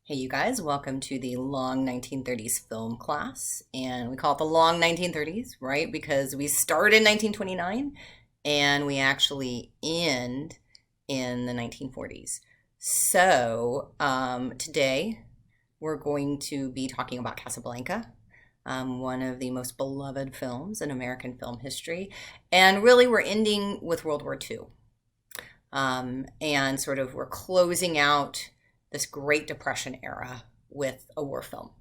Hey, you guys, welcome to the Long 1930s film class. And we call it the Long 1930s, right? Because we start in 1929 and we actually end in the 1940s. Today we're going to be talking about Casablanca, one of the most beloved films in American film history. And really, we're ending with World War II. And sort of we're closing out this Great Depression era with a war film.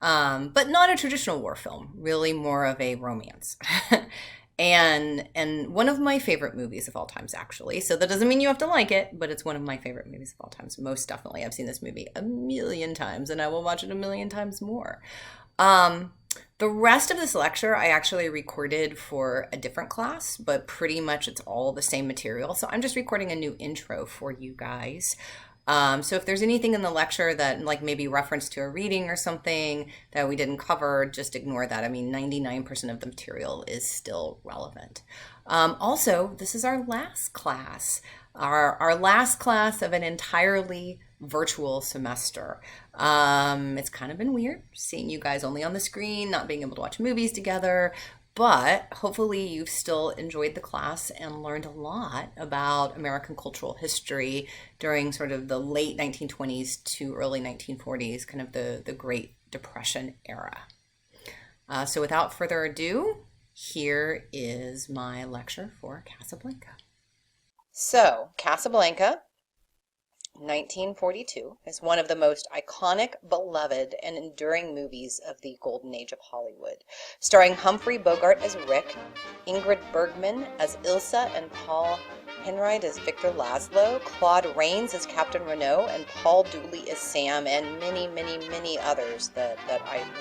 But not a traditional war film, really more of a romance. and one of my favorite movies of all times, actually. So that doesn't mean you have to like it, but it's one of my favorite movies of all times. Most definitely. I've seen this movie a million times, and I will watch it a million times more. The rest of this lecture I actually recorded for a different class, but pretty much it's all the same material. So I'm just recording a new intro for you guys. So if there's anything in the lecture that like maybe reference to a reading or something that we didn't cover, just ignore that. I mean, 99% of the material is still relevant. Also, this is our last class, our last class of an entirely virtual semester. It's kind of been weird seeing you guys only on the screen, not being able to watch movies together. But hopefully you've still enjoyed the class and learned a lot about American cultural history during sort of the late 1920s to early 1940s, kind of the Great Depression era. So without further ado, here is my lecture for Casablanca. So Casablanca, 1942, is one of the most iconic, beloved, and enduring movies of the golden age of Hollywood, starring Humphrey Bogart as Rick, Ingrid Bergman as Ilsa, and Paul Henreid as Victor Laszlo, Claude Rains as Captain Renault, and Paul Dooley as Sam, and many, many, many others that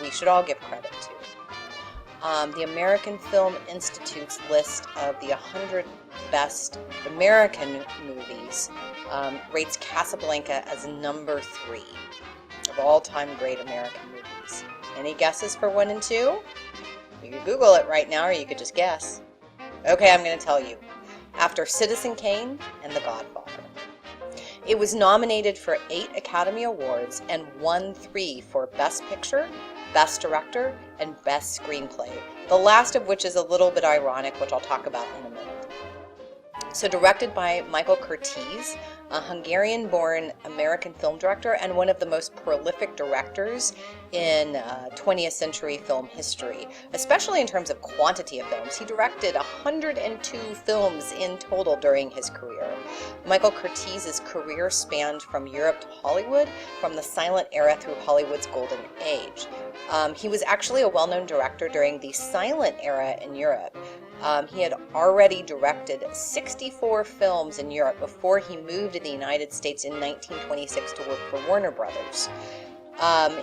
we should all give credit to. The American Film Institute's list of the 100 best American movies rates Casablanca as number 3 of all-time great American movies. Any guesses for 1 and 2? You could Google it right now, or you could just guess. Okay, I'm going to tell you. After Citizen Kane and The Godfather. It was nominated for 8 Academy Awards and won 3 for Best Picture, Best Director, and Best Screenplay, the last of which is a little bit ironic, which I'll talk about in a minute. So directed by Michael Curtiz, a Hungarian-born American film director and one of the most prolific directors in 20th century film history, especially in terms of quantity of films. He directed 102 films in total during his career. Michael Curtiz's career spanned from Europe to Hollywood, from the silent era through Hollywood's golden age. He was actually a well-known director during the silent era in Europe. He had already directed 64 films in Europe before he moved to the United States in 1926 to work for Warner Brothers.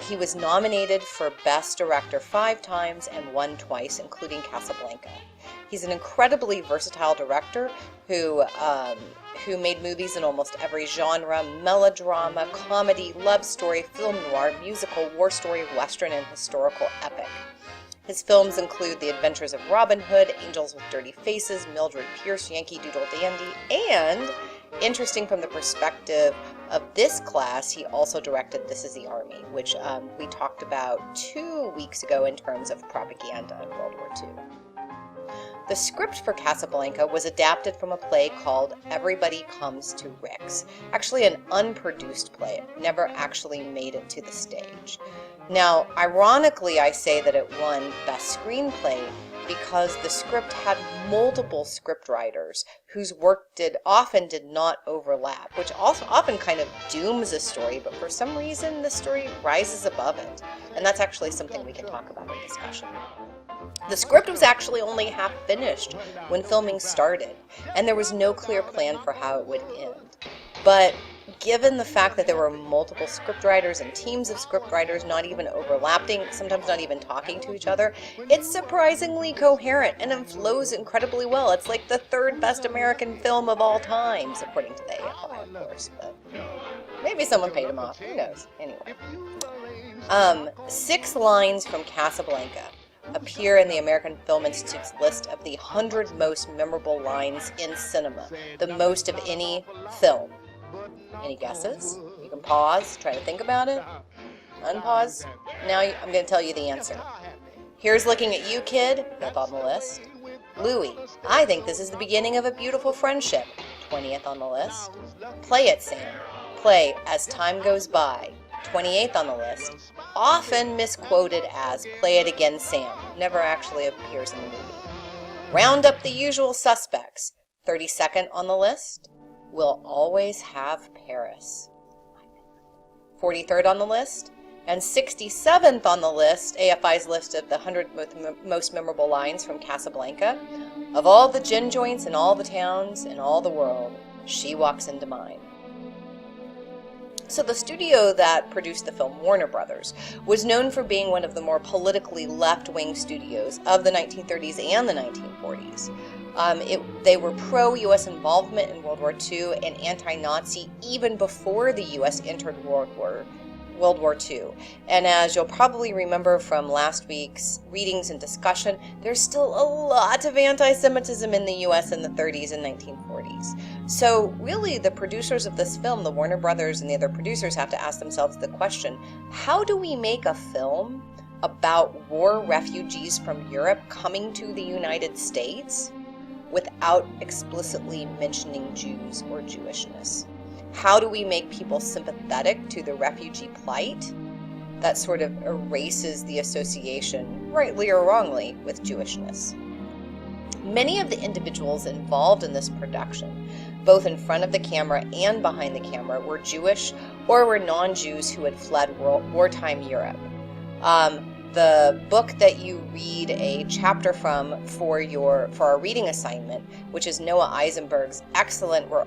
He was nominated for Best Director 5 times and won twice, including Casablanca. He's an incredibly versatile director who made movies in almost every genre: melodrama, comedy, love story, film noir, musical, war story, western, and historical epic. His films include The Adventures of Robin Hood, Angels with Dirty Faces, Mildred Pierce, Yankee Doodle Dandy, and, interesting from the perspective of this class, he also directed This Is the Army, which we talked about 2 weeks ago in terms of propaganda in World War II. The script for Casablanca was adapted from a play called Everybody Comes to Rick's, actually an unproduced play. It never actually made it to the stage. Now, ironically, I say that it won Best Screenplay because the script had multiple scriptwriters whose work often did not overlap, which also often kind of dooms a story, but for some reason the story rises above it. And that's actually something we can talk about in discussion. The script was actually only half finished when filming started, and there was no clear plan for how it would end. But given the fact that there were multiple scriptwriters and teams of scriptwriters not even overlapping, sometimes not even talking to each other, it's surprisingly coherent and it flows incredibly well. It's like the 3rd best American film of all times, according to the AFI, of course, but maybe someone paid him off, who knows, anyway. 6 lines from Casablanca appear in the American Film Institute's list of the 100 most memorable lines in cinema, the most of any film. Any guesses? You can pause, try to think about it, unpause. Now I'm going to tell you the answer. Here's Looking at You, Kid, 5th on the list. Louie, I think this is the beginning of a beautiful friendship, 20th on the list. Play It, Sam, play As Time Goes By, 28th on the list. Often misquoted as Play It Again, Sam, never actually appears in the movie. Round Up the Usual Suspects, 32nd on the list. We'll Always Have Paris, 43rd on the list. And 67th on the list, AFI's list of the 100 most memorable lines from Casablanca. Of all the gin joints in all the towns in all the world, she walks into mine. So the studio that produced the film, Warner Brothers, was known for being one of the more politically left-wing studios of the 1930s and the 1940s. They were pro-U.S. involvement in World War II and anti-Nazi even before the U.S. entered World War II. And as you'll probably remember from last week's readings and discussion, there's still a lot of anti-Semitism in the U.S. in the 30s and 1940s. So really, the producers of this film, the Warner Brothers and the other producers, have to ask themselves the question, how do we make a film about war refugees from Europe coming to the United States without explicitly mentioning Jews or Jewishness? How do we make people sympathetic to the refugee plight that sort of erases the association, rightly or wrongly, with Jewishness? Many of the individuals involved in this production, both in front of the camera and behind the camera, were Jewish or were non-Jews who had fled wartime Europe. The book that you read a chapter from for our reading assignment, which is Noah Eisenberg's excellent We'll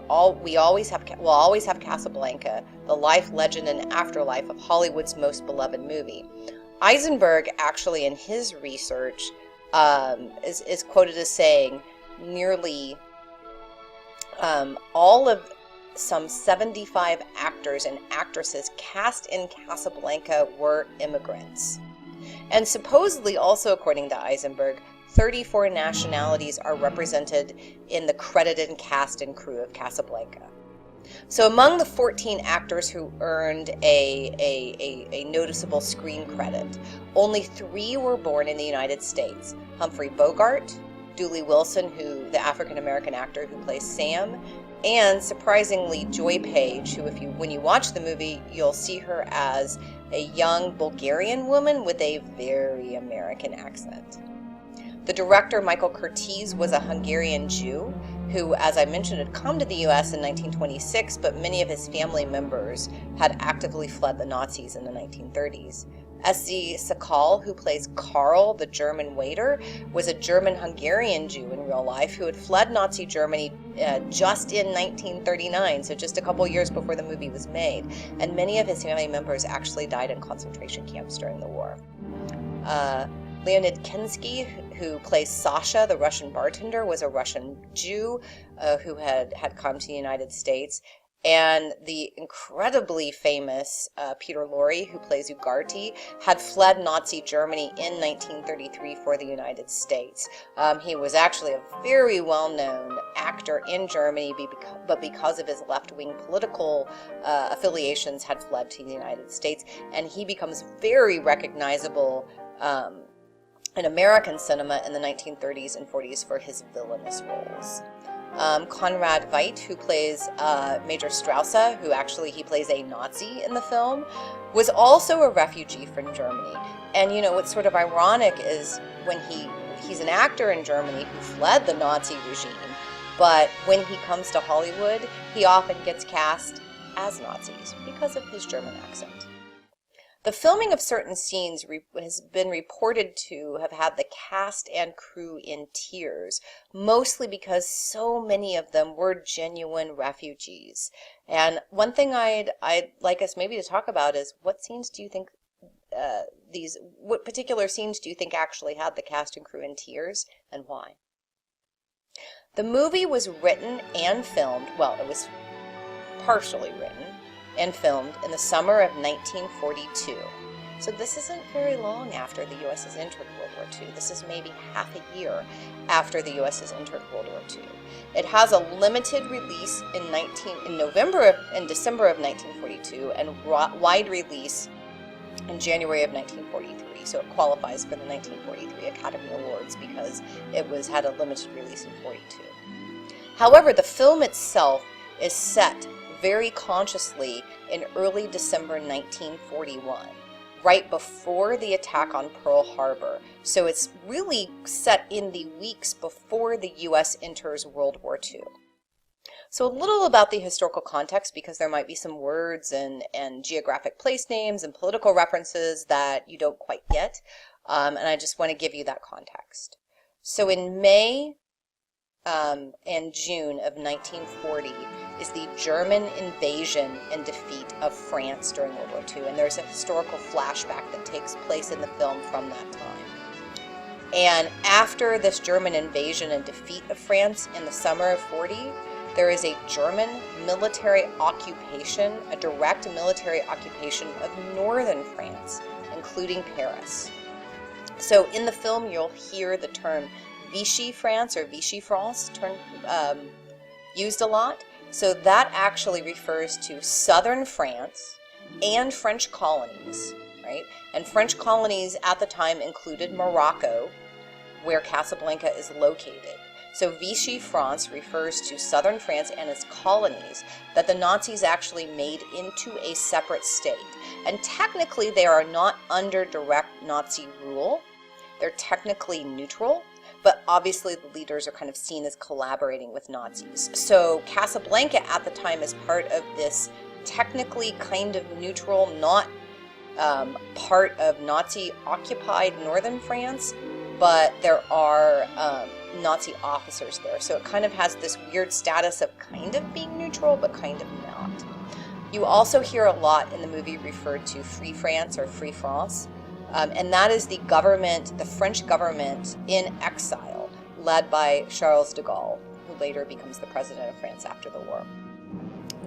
Always Have Casablanca, The Life, Legend, and Afterlife of Hollywood's Most Beloved Movie. Eisenberg actually in his research is quoted as saying nearly all of some 75 actors and actresses cast in Casablanca were immigrants. And supposedly, also according to Eisenberg, 34 nationalities are represented in the credited cast and crew of Casablanca. So among the 14 actors who earned a noticeable screen credit, only 3 were born in the United States. Humphrey Bogart, Dooley Wilson, the African-American actor who plays Sam, and surprisingly Joy Page, who when you watch the movie, you'll see her as a young Bulgarian woman with a very American accent. The director, Michael Curtiz, was a Hungarian Jew who, as I mentioned, had come to the U.S. in 1926, but many of his family members had actively fled the Nazis in the 1930s. S.Z. Sakal, who plays Karl, the German waiter, was a German-Hungarian Jew in real life who had fled Nazi Germany just in 1939, so just a couple years before the movie was made. And many of his family members actually died in concentration camps during the war. Leonid Kinsky, who plays Sasha, the Russian bartender, was a Russian Jew who had come to the United States. And the incredibly famous Peter Lorre, who plays Ugarte, had fled Nazi Germany in 1933 for the United States. He was actually a very well-known actor in Germany, but because of his left-wing political affiliations, had fled to the United States. And he becomes very recognizable in American cinema in the 1930s and 40s for his villainous roles. Conrad Veidt, who plays Major Strausse, who actually he plays a Nazi in the film, was also a refugee from Germany. And you know what's sort of ironic is when he's an actor in Germany who fled the Nazi regime, but when he comes to Hollywood, he often gets cast as Nazis because of his German accent. The filming of certain scenes has been reported to have had the cast and crew in tears, mostly because so many of them were genuine refugees. And one thing I'd like us maybe to talk about is what scenes do you think what particular scenes do you think actually had the cast and crew in tears, and why? The movie was written and filmed, well, it was partially written and filmed in the summer of 1942. So this isn't very long after the U.S. has entered World War II. This is maybe half a year after the U.S. has entered World War II. It has a limited release in December of 1942 and wide release in January of 1943. So it qualifies for the 1943 Academy Awards because it had a limited release in 42. However, the film itself is set very consciously in early December 1941. Right before the attack on Pearl Harbor. So it's really set in the weeks before the U.S. enters World War II. So a little about the historical context, because there might be some words and geographic place names and political references that you don't quite get, and I just want to give you that context. So in May and June of 1940 is the German invasion and defeat of France during World War II, and there's a historical flashback that takes place in the film from that time. And after this German invasion and defeat of France in the summer of 40, there is a German military occupation, a direct military occupation of northern France, including Paris. So in the film, you'll hear the term Vichy France or Vichy France used a lot. So that actually refers to southern France and French colonies, right? And French colonies at the time included Morocco, where Casablanca is located. So Vichy France refers to southern France and its colonies that the Nazis actually made into a separate state. And technically they are not under direct Nazi rule. They're technically neutral. But obviously the leaders are kind of seen as collaborating with Nazis. So Casablanca at the time is part of this technically kind of neutral, not part of Nazi-occupied northern France, but there are Nazi officers there. So it kind of has this weird status of kind of being neutral, but kind of not. You also hear a lot in the movie referred to Free France or Free France. And that is the government, the French government in exile, led by Charles de Gaulle, who later becomes the president of France after the war.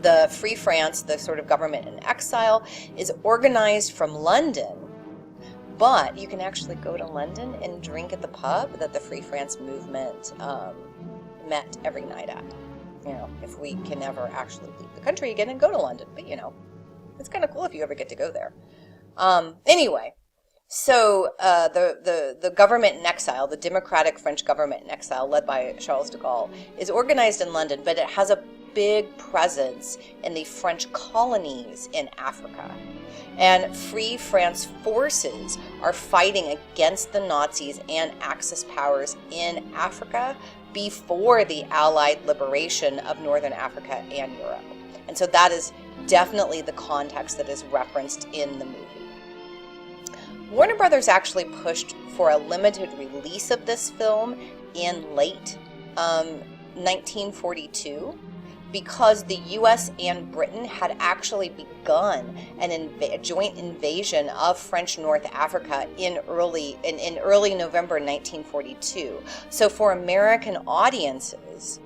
The Free France, the sort of government in exile, is organized from London, but you can actually go to London and drink at the pub that the Free France movement met every night at. You know, if we can ever actually leave the country again and go to London, but you know, it's kind of cool if you ever get to go there. Anyway. So the government in exile, the democratic French government in exile, led by Charles de Gaulle, is organized in London, but it has a big presence in the French colonies in Africa. And Free France forces are fighting against the Nazis and Axis powers in Africa before the Allied liberation of Northern Africa and Europe. And so that is definitely the context that is referenced in the movie. Warner Brothers actually pushed for a limited release of this film in late 1942 because the U.S. and Britain had actually begun a joint invasion of French North Africa in early November 1942. So for American audiences,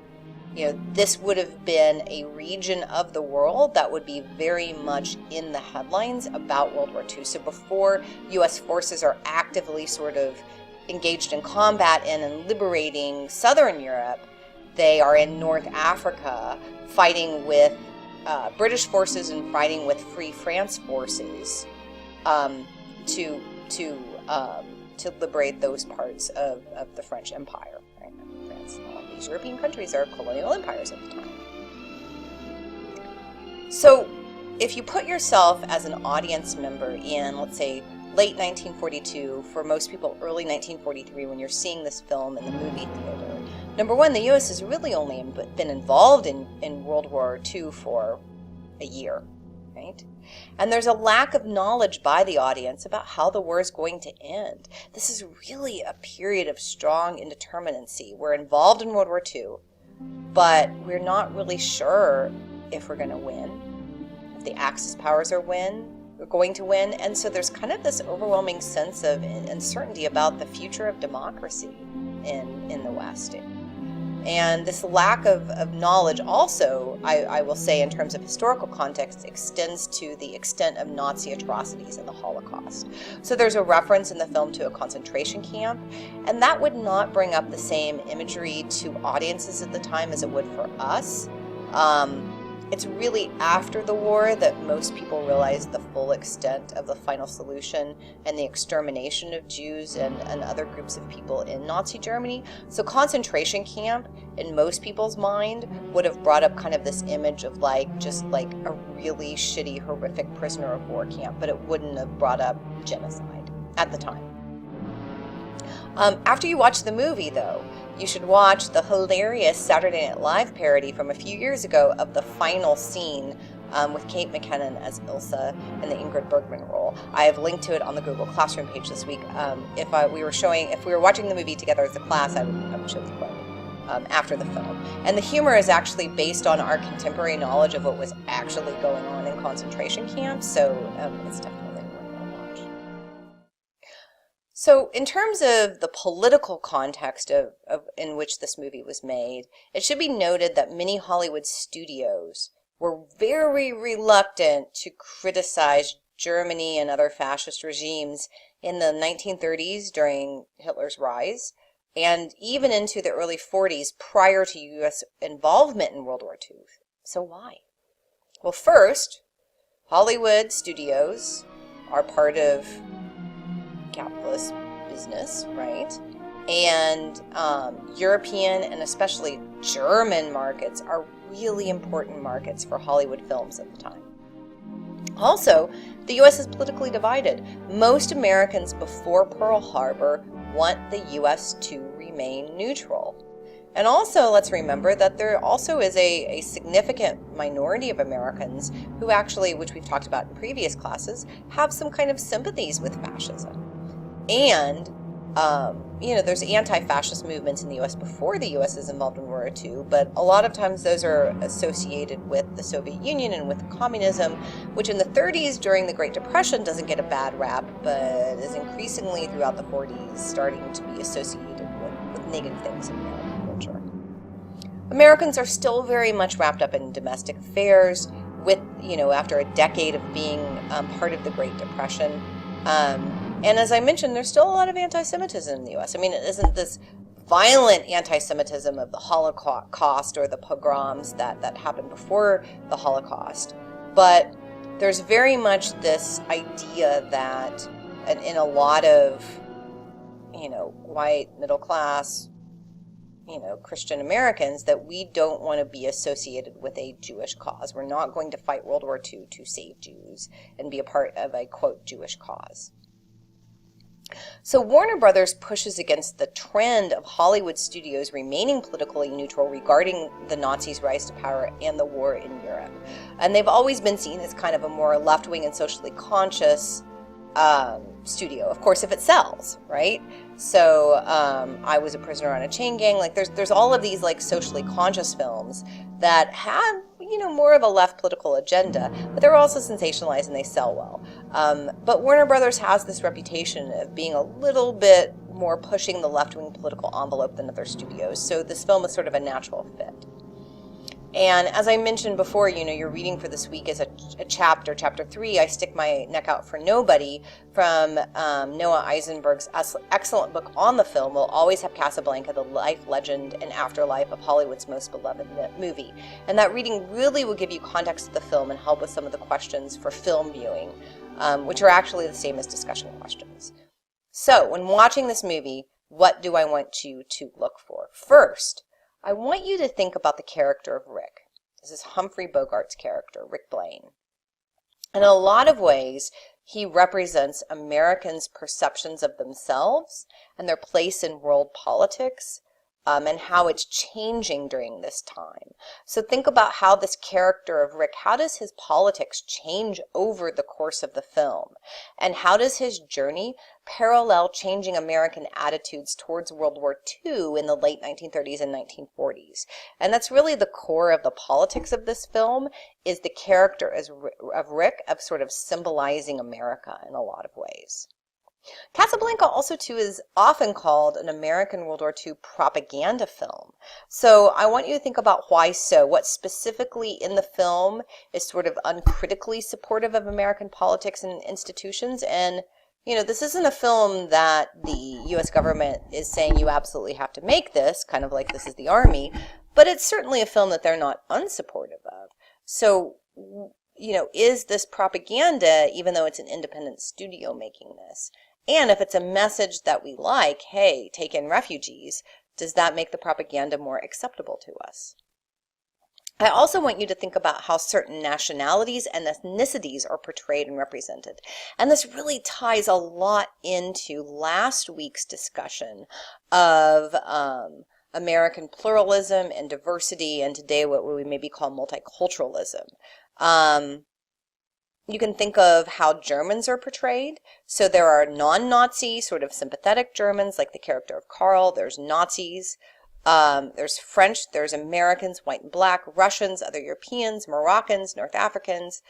you know, this would have been a region of the world that would be very much in the headlines about World War II. So before U.S. forces are actively sort of engaged in combat and in liberating Southern Europe, they are in North Africa fighting with British forces and fighting with Free France forces to liberate those parts of the French Empire. Right? France, all of these European countries are colonial empires at the time. So if you put yourself as an audience member in, let's say, late 1942, for most people early 1943, when you're seeing this film in the movie theater, number one, the U.S. has really only been involved in World War II for a year, right? And there's a lack of knowledge by the audience about how the war is going to end. This is really a period of strong indeterminacy. We're involved in World War II, but we're not really sure if we're going to win, if the Axis powers are going to win. And so there's kind of this overwhelming sense of uncertainty about the future of democracy in the West. And this lack of knowledge also, I will say, in terms of historical context, extends to the extent of Nazi atrocities in the Holocaust. So there's a reference in the film to a concentration camp, and that would not bring up the same imagery to audiences at the time as it would for us. It's really after the war that most people realized the full extent of the final solution and the extermination of Jews and other groups of people in Nazi Germany. So concentration camp, in most people's mind, would have brought up kind of this image of just a really shitty, horrific prisoner of war camp, but it wouldn't have brought up genocide at the time. After you watch the movie, though, you should watch the hilarious Saturday Night Live parody from a few years ago of the final scene with Kate McKinnon as Ilsa and the Ingrid Bergman role. I have linked to it on the Google Classroom page this week. If we were watching the movie together as a class, I would show the clip after the film. And the humor is actually based on our contemporary knowledge of what was actually going on in concentration camps, so it's definitely So in terms of the political context in which this movie was made, it should be noted that many Hollywood studios were very reluctant to criticize Germany and other fascist regimes in the 1930s during Hitler's rise, and even into the early 40s prior to U.S. involvement in World War II. So why? Well, first, Hollywood studios are part of capitalist business, right? And European and especially German markets are really important markets for Hollywood films at the time. Also, the U.S. is politically divided. Most Americans before Pearl Harbor want the U.S. to remain neutral. And also, let's remember that there also is a significant minority of Americans who actually, which we've talked about in previous classes, have some kind of sympathies with fascism. And, there's anti-fascist movements in the U.S. before the U.S. is involved in World War II, but a lot of times those are associated with the Soviet Union and with communism, which in the 30s during the Great Depression doesn't get a bad rap, but is increasingly throughout the 40s starting to be associated with negative things in American culture. Americans are still very much wrapped up in domestic affairs with, after a decade of being part of the Great Depression. And as I mentioned, there's still a lot of anti-Semitism in the U.S. I mean, it isn't this violent anti-Semitism of the Holocaust or the pogroms that happened before the Holocaust, but there's very much this idea that in a lot of, white, middle class, Christian Americans, that we don't want to be associated with a Jewish cause. We're not going to fight World War II to save Jews and be a part of a, quote, Jewish cause. So Warner Brothers pushes against the trend of Hollywood studios remaining politically neutral regarding the Nazis' rise to power and the war in Europe. And they've always been seen as kind of a more left-wing and socially conscious studio, of course, if it sells, right? So I Was a Prisoner on a Chain Gang, there's all of these socially conscious films that have more of a left political agenda, but they're also sensationalized and they sell well. But Warner Brothers has this reputation of being a little bit more pushing the left-wing political envelope than other studios, so this film is sort of a natural fit. And as I mentioned before, your reading for this week is a chapter 3, I Stick My Neck Out for Nobody, from Noah Eisenberg's excellent book on the film, Will Always Have Casablanca, the life, legend, and afterlife of Hollywood's most beloved movie. And that reading really will give you context of the film and help with some of the questions for film viewing, which are actually the same as discussion questions. So, when watching this movie, what do I want you to look for? First, I want you to think about the character of Rick. This is Humphrey Bogart's character, Rick Blaine. In a lot of ways, he represents Americans' perceptions of themselves and their place in world politics, and how it's changing during this time. So think about how this character of Rick, how does his politics change over the course of the film? And how does his journey parallel changing American attitudes towards World War II in the late 1930s and 1940s? And that's really the core of the politics of this film, is the character of Rick, of sort of symbolizing America in a lot of ways. Casablanca also too is often called an American World War II propaganda film. So I want you to think about why so. What specifically in the film is sort of uncritically supportive of American politics and institutions? And this isn't a film that the US government is saying you absolutely have to make this, kind of like This Is the Army, but it's certainly a film that they're not unsupportive of. So, is this propaganda, even though it's an independent studio making this? And if it's a message that we like, hey, take in refugees, does that make the propaganda more acceptable to us? I also want you to think about how certain nationalities and ethnicities are portrayed and represented. And this really ties a lot into last week's discussion of American pluralism and diversity, and today what we maybe call multiculturalism. You can think of how Germans are portrayed. So there are non-Nazi, sort of sympathetic Germans, like the character of Karl. There's Nazis. There's French. There's Americans, white and black, Russians, other Europeans, Moroccans, North Africans.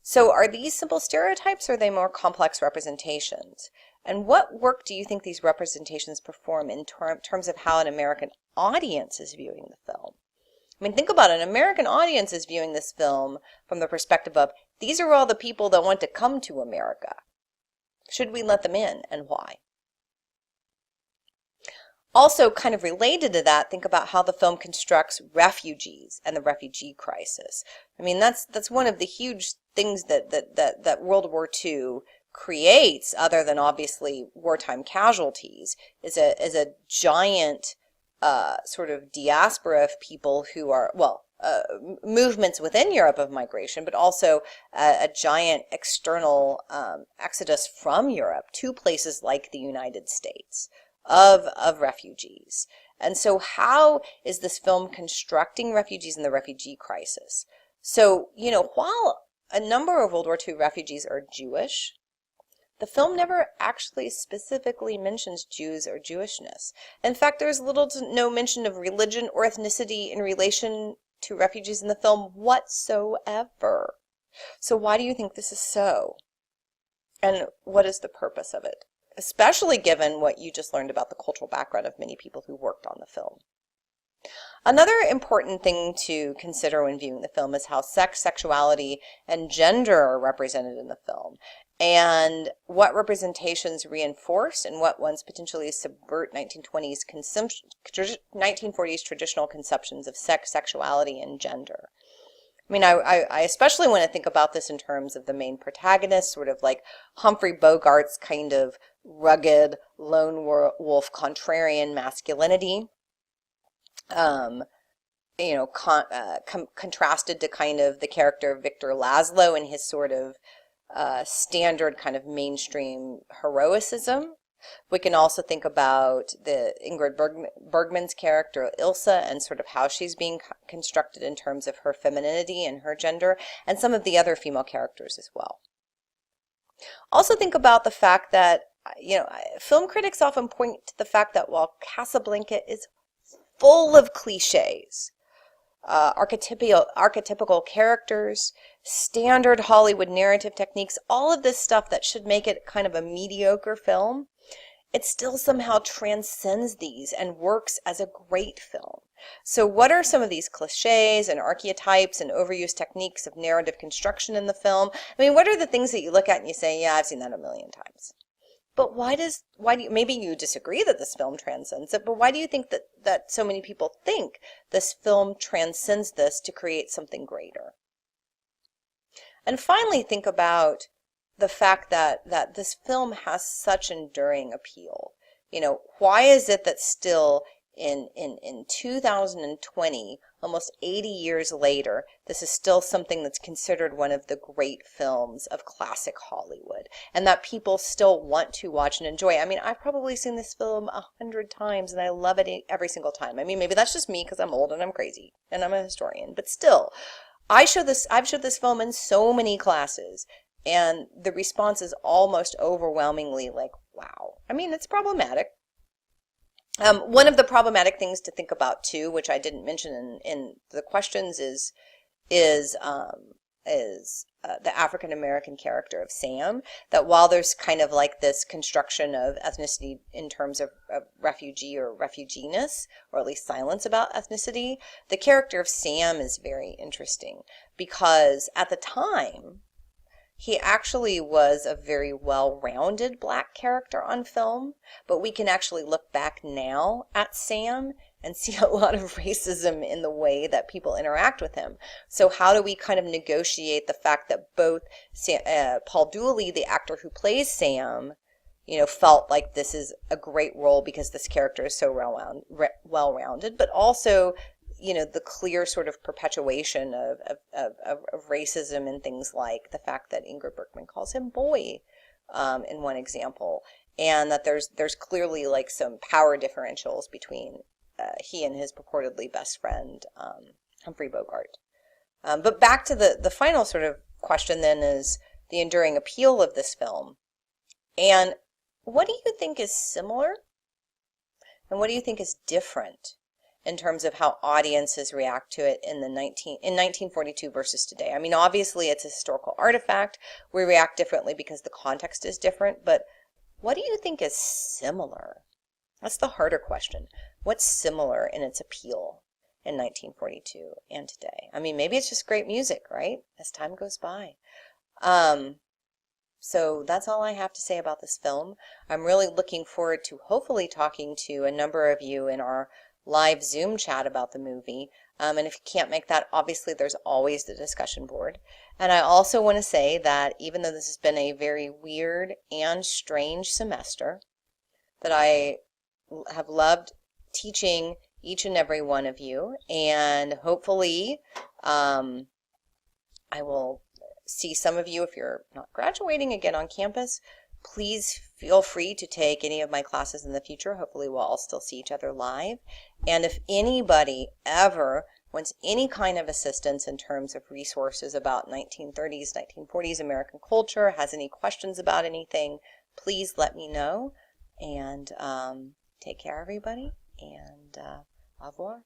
So are these simple stereotypes, or are they more complex representations? And what work do you think these representations perform in terms of how an American audience is viewing the film? I mean, think about it. An American audience is viewing this film from the perspective of, these are all the people that want to come to America. Should we let them in, and why? Also, kind of related to that, think about how the film constructs refugees and the refugee crisis. I mean, that's one of the huge things that World War II creates, other than obviously wartime casualties, is a giant sort of diaspora of people who are, movements within Europe of migration, but also a giant external exodus from Europe to places like the United States of refugees. And so how is this film constructing refugees and the refugee crisis? So, while a number of World War II refugees are Jewish, the film never actually specifically mentions Jews or Jewishness. In fact, there's little to no mention of religion or ethnicity in relation to refugees in the film whatsoever. So why do you think this is so? And what is the purpose of it? Especially given what you just learned about the cultural background of many people who worked on the film. Another important thing to consider when viewing the film is how sex, sexuality, and gender are represented in the film, and what representations reinforce and what ones potentially subvert 1940s traditional conceptions of sex, sexuality, and gender. I mean, I especially want to think about this in terms of the main protagonist, sort of like Humphrey Bogart's kind of rugged, lone wolf, contrarian masculinity. Contrasted to kind of the character of Victor Laszlo and his sort of standard kind of mainstream heroicism. We can also think about the Ingrid Bergman's character Ilsa and sort of how she's being constructed in terms of her femininity and her gender, and some of the other female characters as well. Also think about the fact that, film critics often point to the fact that while Casablanca is full of cliches, archetypical characters, standard Hollywood narrative techniques, all of this stuff that should make it kind of a mediocre film, it still somehow transcends these and works as a great film. So what are some of these cliches and archetypes and overused techniques of narrative construction in the film? I mean, what are the things that you look at and you say, yeah, I've seen that a million times? But why do you, maybe you disagree that this film transcends it, but why do you think that so many people think this film transcends this to create something greater? And finally, think about the fact that this film has such enduring appeal. Why is it that still in 2020, almost 80 years later, this is still something that's considered one of the great films of classic Hollywood, and that people still want to watch and enjoy? I mean, I've probably seen this film 100 times, and I love it every single time. I mean, maybe that's just me because I'm old and I'm crazy and I'm a historian, but still, I've showed this film in so many classes, and the response is almost overwhelmingly like, wow. I mean, it's problematic. One of the problematic things to think about too, which I didn't mention in the questions, is the African American character of Sam, that while there's kind of like this construction of ethnicity in terms of refugee or refuginess, or at least silence about ethnicity, the character of Sam is very interesting because at the time, he actually was a very well-rounded black character on film, but we can actually look back now at Sam and see a lot of racism in the way that people interact with him. So how do we kind of negotiate the fact that both Paul Dooley, the actor who plays Sam, felt like this is a great role because this character is so well-rounded, but also the clear sort of perpetuation of racism and things like the fact that Ingrid Bergman calls him boy in one example, and that there's clearly like some power differentials between he and his purportedly best friend, Humphrey Bogart. But back to the final sort of question then is the enduring appeal of this film. And what do you think is similar? And what do you think is different in terms of how audiences react to it in 1942 versus today? I mean, obviously it's a historical artifact. We react differently because the context is different, but what do you think is similar? That's the harder question. What's similar in its appeal in 1942 and today? I mean, maybe it's just great music, right? As time goes by. So that's all I have to say about this film. I'm really looking forward to hopefully talking to a number of you in our live Zoom chat about the movie. And if you can't make that, obviously there's always the discussion board. And I also want to say that even though this has been a very weird and strange semester, that I have loved teaching each and every one of you, and hopefully I will see some of you if you're not graduating again on campus. Please feel free to take any of my classes in the future. Hopefully we'll all still see each other live. And if anybody ever wants any kind of assistance in terms of resources about 1930s, 1940s American culture, has any questions about anything, please let me know. And take care, everybody, and au revoir.